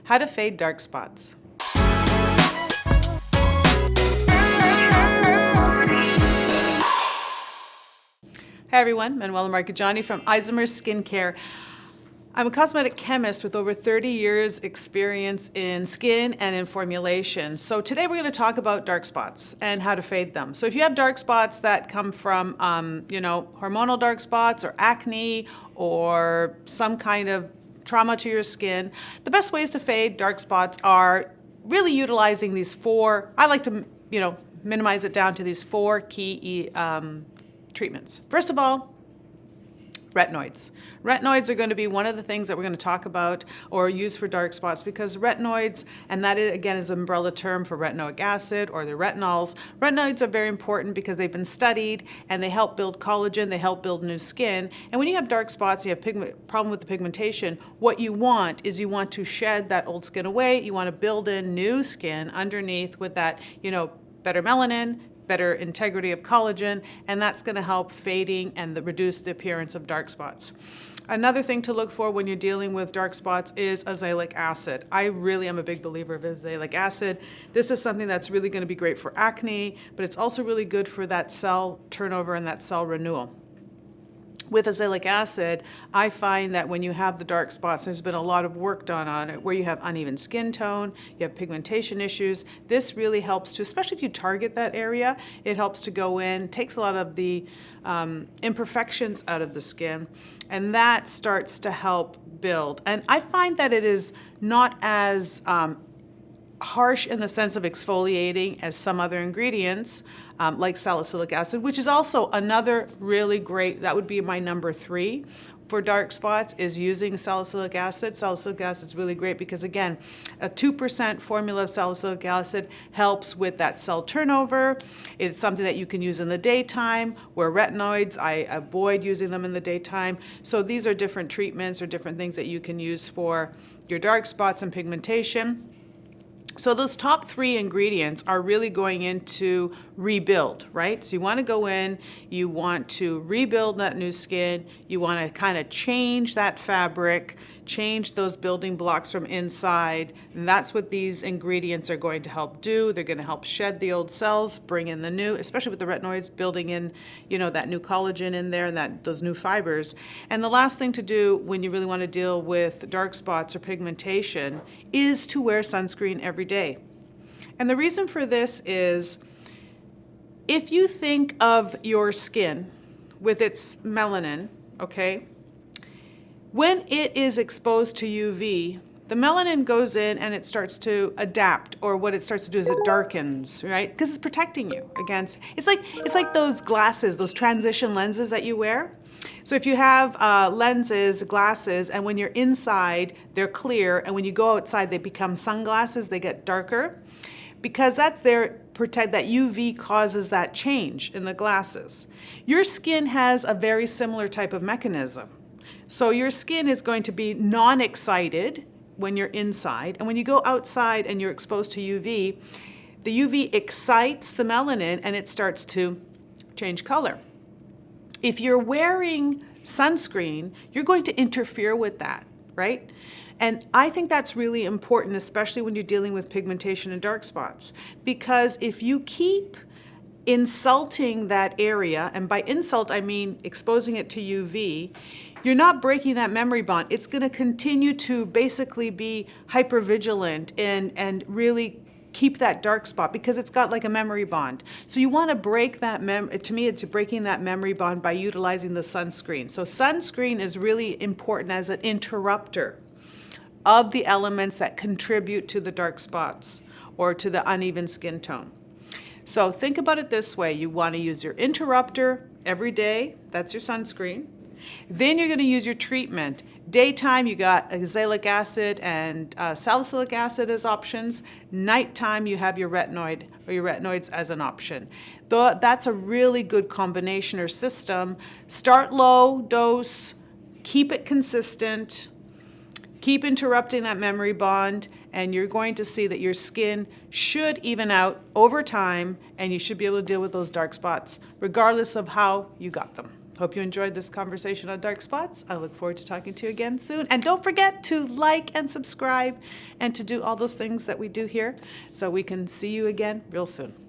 How to fade dark spots. Hi everyone, Manuela Marcheggiani from Isomers Skincare. I'm a cosmetic chemist with over 30 years experience in skin and in formulation. So today we're going to talk about dark spots and how to fade them. So if you have dark spots that come from, hormonal dark spots or acne or some kind of trauma to your skin, the best ways to fade dark spots are really utilizing these four, I like to, minimize it down to these four key treatments. First of all, retinoids. Retinoids are going to be one of the things that we're going to talk about or use for dark spots because retinoids, and that again is an umbrella term for retinoic acid or the retinols. Retinoids are very important because they've been studied and they help build collagen, they help build new skin. And when you have dark spots, you have problem with the pigmentation, what you want is you want to shed that old skin away, you want to build in new skin underneath with that, better melanin, better integrity of collagen, and that's going to help fading and reduce the appearance of dark spots. Another thing to look for when you're dealing with dark spots is azelaic acid. I really am a big believer of azelaic acid. This is something that's really going to be great for acne, but it's also really good for that cell turnover and that cell renewal. With azelaic acid, I find that when you have the dark spots, there's been a lot of work done on it where you have uneven skin tone, you have pigmentation issues. This really helps to, especially if you target that area, it helps to go in, takes a lot of the imperfections out of the skin, and that starts to help build. And I find that it is not as harsh in the sense of exfoliating as some other ingredients like salicylic acid, which is also another really great, that would be my number 3 for dark spots, is using salicylic acid. Salicylic acid is really great because, again, a 2% formula of salicylic acid helps with that cell turnover. It's something that you can use in the daytime, where retinoids, I avoid using them in the daytime. So these are different treatments or different things that you can use for your dark spots and pigmentation. So those top 3 ingredients are really going into rebuild, right? So you want to go in, you want to rebuild that new skin, you want to kind of change that fabric, change those building blocks from inside, and that's what these ingredients are going to help do. They're going to help shed the old cells, bring in the new, especially with the retinoids, building in, that new collagen in there and those new fibers. And the last thing to do when you really want to deal with dark spots or pigmentation is to wear sunscreen every day. And the reason for this is, if you think of your skin with its melanin, okay, when it is exposed to UV, the melanin goes in and it starts to adapt, or what it starts to do is it darkens, right? Because it's protecting you against, it's like those glasses, those transition lenses that you wear. So if you have glasses, and when you're inside, they're clear, and when you go outside, they become sunglasses, they get darker, because that's their protect, that UV causes that change in the glasses. Your skin has a very similar type of mechanism. So your skin is going to be non-excited when you're inside, and when you go outside and you're exposed to UV, the UV excites the melanin and it starts to change color. If you're wearing sunscreen, you're going to interfere with that, right? And I think that's really important, especially when you're dealing with pigmentation and dark spots, because if you keep insulting that area, and by insult I mean exposing it to UV, you're not breaking that memory bond. It's going to continue to basically be hypervigilant and really keep that dark spot because it's got like a memory bond. So you want to break that to me, it's breaking that memory bond by utilizing the sunscreen. So sunscreen is really important as an interrupter of the elements that contribute to the dark spots or to the uneven skin tone. So think about it this way. You want to use your interrupter every day. That's your sunscreen. Then you're going to use your treatment. Daytime, you got azelaic acid and salicylic acid as options. Nighttime, you have your retinoid or your retinoids as an option. That's a really good combination or system. Start low dose, keep it consistent, keep interrupting that memory bond, and you're going to see that your skin should even out over time, and you should be able to deal with those dark spots regardless of how you got them. Hope you enjoyed this conversation on dark spots. I look forward to talking to you again soon. And don't forget to like and subscribe and to do all those things that we do here so we can see you again real soon.